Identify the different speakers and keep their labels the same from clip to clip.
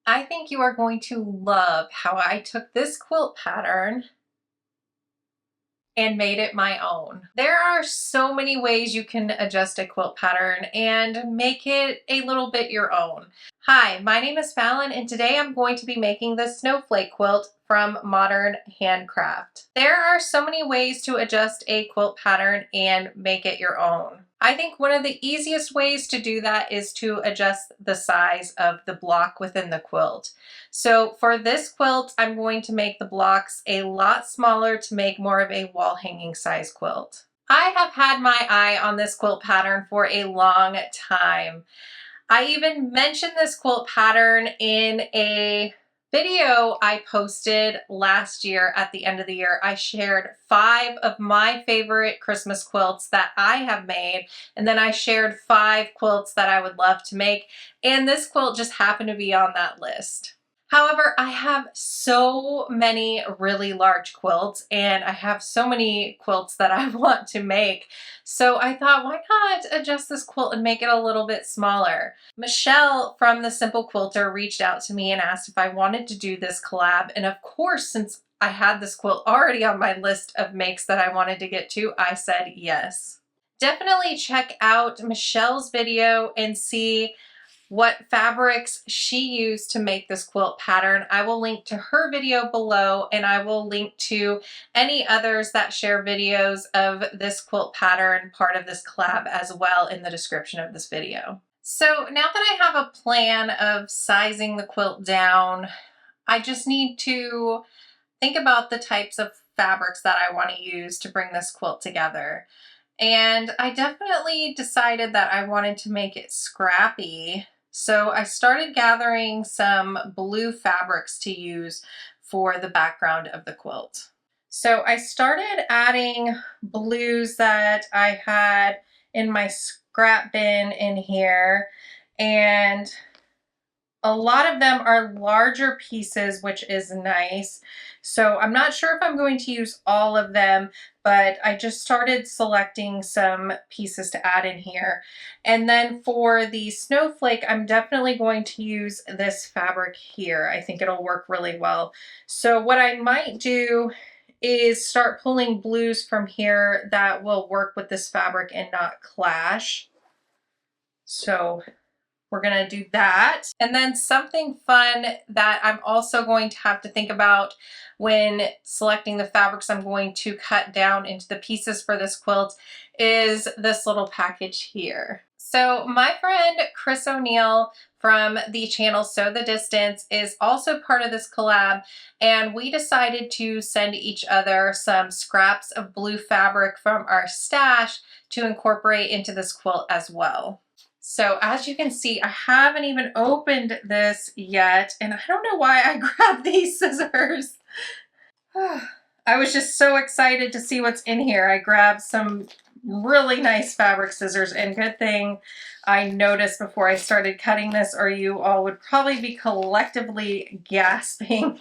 Speaker 1: I think you are going to love how I took this quilt pattern and made it my own. There are so many ways you can adjust a quilt pattern and make it a little bit your own. Hi, my name is Fallon and today I'm going to be making the Snowflake Quilt from Modern Handcraft. There are so many ways to adjust a quilt pattern and make it your own. I think one of the easiest ways to do that is to adjust the size of the block within the quilt. So for this quilt, I'm going to make the blocks a lot smaller to make more of a wall hanging size quilt. I have had my eye on this quilt pattern for a long time. I even mentioned this quilt pattern in a video I posted last year at the end of the year. I shared 5 of my favorite Christmas quilts that I have made, and then I shared 5 quilts that I would love to make, and this quilt just happened to be on that list. However, I have so many really large quilts and I have so many quilts that I want to make. So I thought, why not adjust this quilt and make it a little bit smaller? Michelle from The Simple Quilter reached out to me and asked if I wanted to do this collab. And of course, since I had this quilt already on my list of makes that I wanted to get to, I said yes. Definitely check out Michelle's video and see what fabrics she used to make this quilt pattern. I will link to her video below, and I will link to any others that share videos of this quilt pattern, part of this collab, as well in the description of this video. So now that I have a plan of sizing the quilt down, I just need to think about the types of fabrics that I want to use to bring this quilt together. And I definitely decided that I wanted to make it scrappy. So I started gathering some blue fabrics to use for the background of the quilt. So I started adding blues that I had in my scrap bin in here, and a lot of them are larger pieces, which is nice. So I'm not sure if I'm going to use all of them, but I just started selecting some pieces to add in here. And then for the snowflake, I'm definitely going to use this fabric here. I think it'll work really well. So what I might do is start pulling blues from here that will work with this fabric and not clash. So we're gonna do that. And then something fun that I'm also going to have to think about when selecting the fabrics I'm going to cut down into the pieces for this quilt is this little package here. So my friend Kris O'Neill from the channel Sew the Distance is also part of this collab, and we decided to send each other some scraps of blue fabric from our stash to incorporate into this quilt as well. So as you can see, I haven't even opened this yet, and I don't know why I grabbed these scissors. I was just so excited to see what's in here. I grabbed some really nice fabric scissors, and good thing I noticed before I started cutting this, or you all would probably be collectively gasping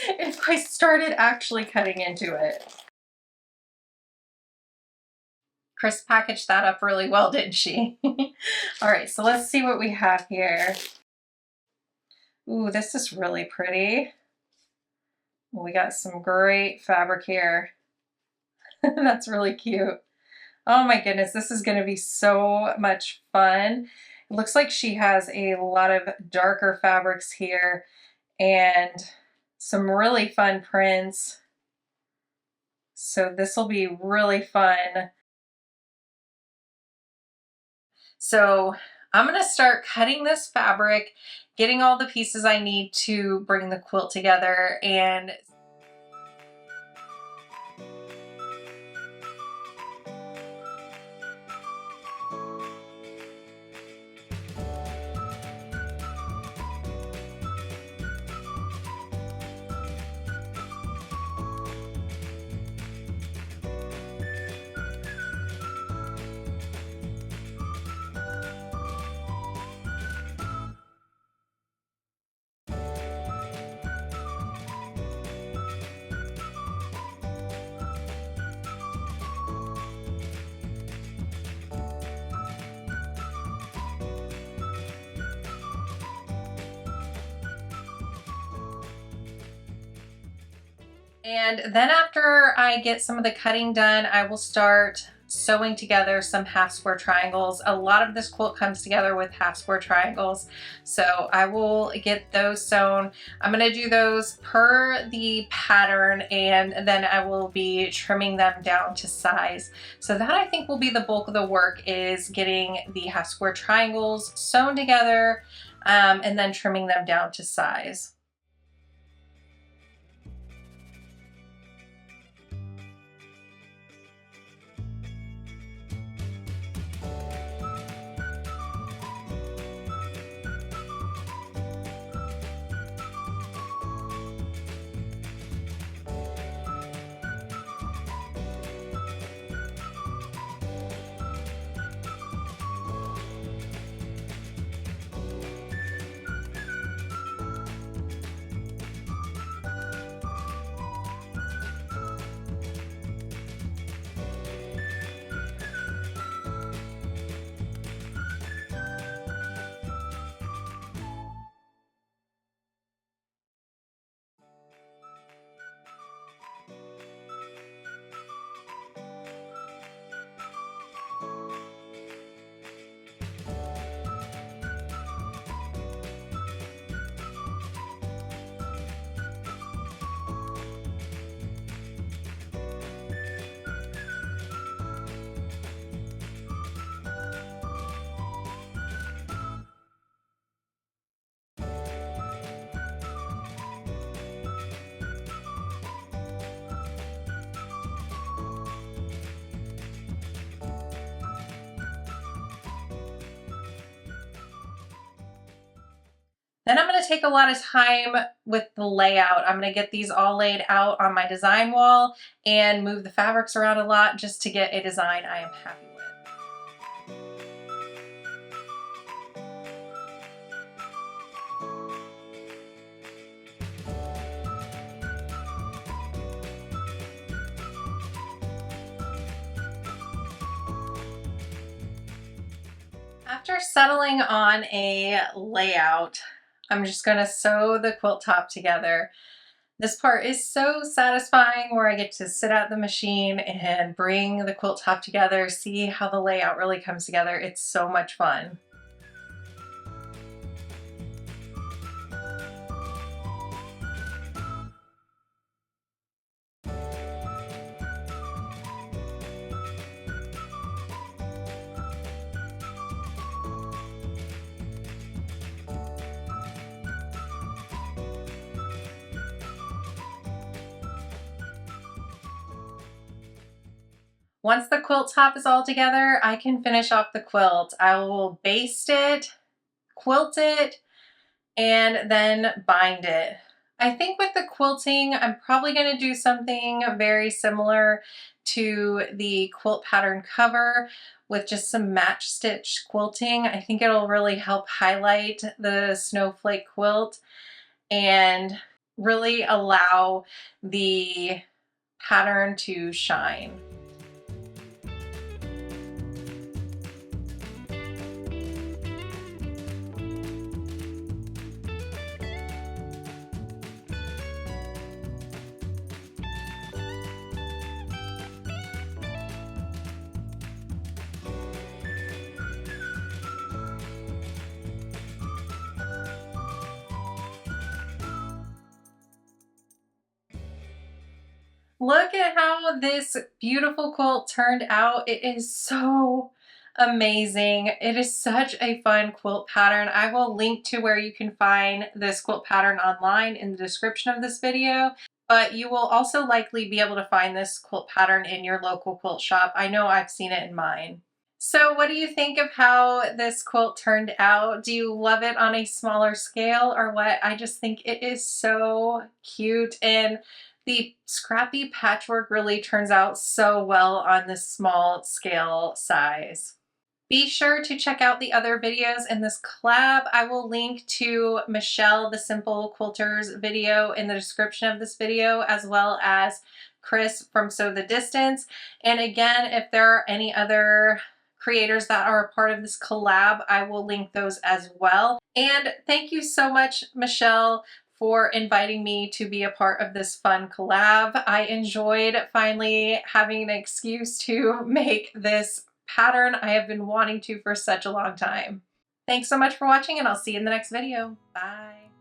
Speaker 1: if I started actually cutting into it. Kris packaged that up really well, didn't she? All right, so let's see what we have here. Ooh, this is really pretty. We got some great fabric here. That's really cute. Oh my goodness, this is going to be so much fun. It looks like she has a lot of darker fabrics here and some really fun prints. So this will be really fun. So I'm going to start cutting this fabric, getting all the pieces I need to bring the quilt together, and And then after I get some of the cutting done, I will start sewing together some half square triangles. A lot of this quilt comes together with half square triangles, so I will get those sewn. I'm going to do those per the pattern, and then I will be trimming them down to size. So that, I think, will be the bulk of the work, is getting the half square triangles sewn together and then trimming them down to size. Then I'm going to take a lot of time with the layout. I'm going to get these all laid out on my design wall and move the fabrics around a lot just to get a design I am happy with. After settling on a layout, I'm just going to sew the quilt top together. This part is so satisfying, where I get to sit at the machine and bring the quilt top together, see how the layout really comes together. It's so much fun. Once the quilt top is all together, I can finish off the quilt. I will baste it, quilt it, and then bind it. I think with the quilting, I'm probably going to do something very similar to the quilt pattern cover, with just some match stitch quilting. I think it'll really help highlight the Snowflake quilt and really allow the pattern to shine. Look at how this beautiful quilt turned out. It is so amazing. It is such a fun quilt pattern. I will link to where you can find this quilt pattern online in the description of this video, but you will also likely be able to find this quilt pattern in your local quilt shop. I know I've seen it in mine. So what do you think of how this quilt turned out? Do you love it on a smaller scale or what? I just think it is so cute, and the scrappy patchwork really turns out so well on this small scale size. Be sure to check out the other videos in this collab. I will link to Michelle, the Simple Quilter's video, in the description of this video, as well as Kris from Sew the Distance. And again, if there are any other creators that are a part of this collab, I will link those as well. And thank you so much, Michelle, for inviting me to be a part of this fun collab. I enjoyed finally having an excuse to make this pattern I have been wanting to for such a long time. Thanks so much for watching, and I'll see you in the next video. Bye.